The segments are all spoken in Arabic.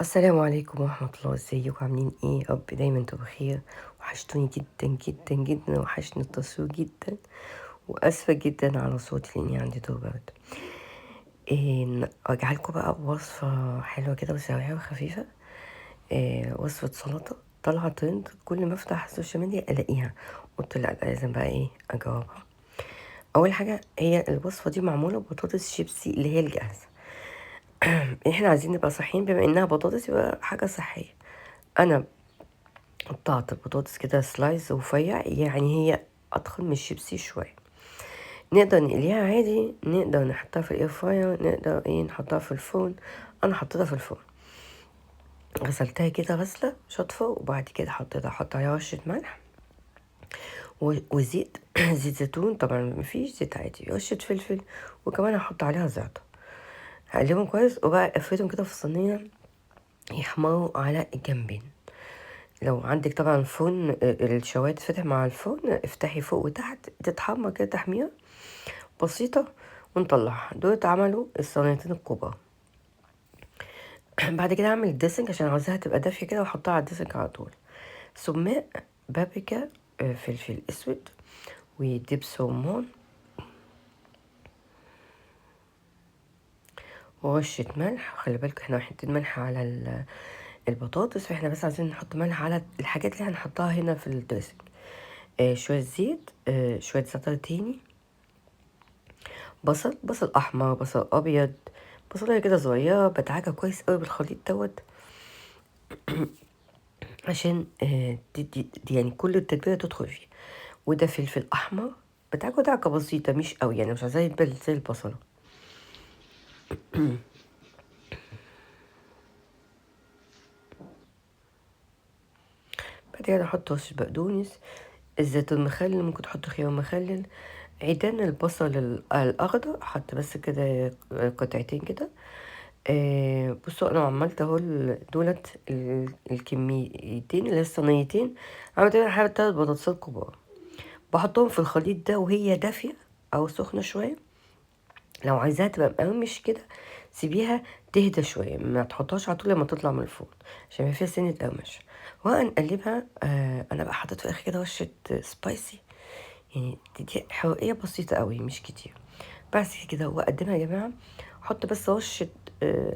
السلام عليكم ورحمة الله، ازيكم عاملين ايه؟ يا رب دايما تبقوا بخير. وحشتوني جدا جدا جدا، وحشني التصوير جدا. واسفة جدا على صوتي لاني عندي دور برد. ارجع لكم بقى بوصفة حلوة كده وسريعة وخفيفة. وصفة سلطة طالعة ترند، كل ما افتح السوشيال ميديا الاقيها. قلت لا لازم بقى ايه اجاوبها. اول حاجة، هي الوصفة دي معمولة ببطاطس شيبسي اللي هي الجاهزة. احنا عايزين نبقى صحيين، بما انها بطاطس يبقى حاجة صحية. انا قطعت البطاطس كده سلايز رفيع، يعني هي أضخم من الشيبسي شوية. نقدر نقليها عادي، نقدر نحطها في الاير فراير، نقدر نحطها في الفرن. أنا حطيتها في الفرن، غسلتها كده غسلة شطفة، وبعد كده أحط عليها رشة ملح وزيت زيت زيتون طبعا، مفيش زيت عادي، رشة فلفل، وكمان هحط عليها زعتر. هقلبهم كويس، وبقى افردهم كده في الصينية يحمروا على الجنبين. لو عندك طبعا فرن، الشواية تتفتح مع الفرن، افتحي فوق وتحت تتحمر كده تحميرة بسيطة، ونطلعها. دول اتعملوا الصينيتين الكبار. بعد كده اعمل الدريسنج عشان عاوزاها تبقى دافية كده، واحطها على الدريسنج على طول. سماق، بابريكا، فلفل اسود، ودبس رمان، ورشة ملح. خلي بالك احنا حاطين ملح على البطاطس، فاحنا بس عايزين نحط ملح على الحاجات اللي هنحطها هنا في الدريسنج. شوية زيت، شوية زعتر تاني، بصل احمر، بصل ابيض، بصلايه كده صغيره. بدعكها كويس قوي بالخليط دوت، عشان تدي يعني كل التتبيله تدخل فيه. وده فلفل احمر، بدعكه دعكه بسيطه مش قوي، يعني مش عايزاه يتبل زي البصله. بعد كده احط رشه بقدونس، الزيتون مخلل، ممكن تحط خيار مخلل. عيدان البصل الاخضر حط بس كده قطعتين كده. بصوا انا عملت اهو دولت الكميتين اللي هي الصينيتين. عملت منها حوالي 3 بطاطسات كبار، بحطهم في الخليط ده وهي دافية او سخنة شوية. لو عايزاها تبقى مقرمش كده، سيبيها تهدى شوية، ما تحطهاش على طول لما تطلع من الفرن، عشان ما فيها سنة قرمش. وهنقلبها. انا بقى حطيت في الاخر كده رشة سبايسي، يعني تدي حرقية بسيطة قوي مش كتير. بس كده واقدمها يا جماعة. حط بس رشة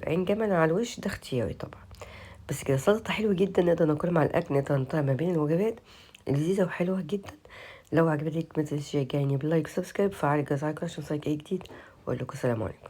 عين جمل على الوش، ده اختياري طبعا. بس كده سلطة حلوة جدا، نقدر ناكلها مع الأكل، نقدر نطلع ما بين الوجبات، لذيذة وحلوة جدا. لو عجبتك ما تنسيش تشجعني بلايك وسبسكرايب، فعل الجرس عشان يوصلك أي جديد. وأقول لكم السلام عليكم.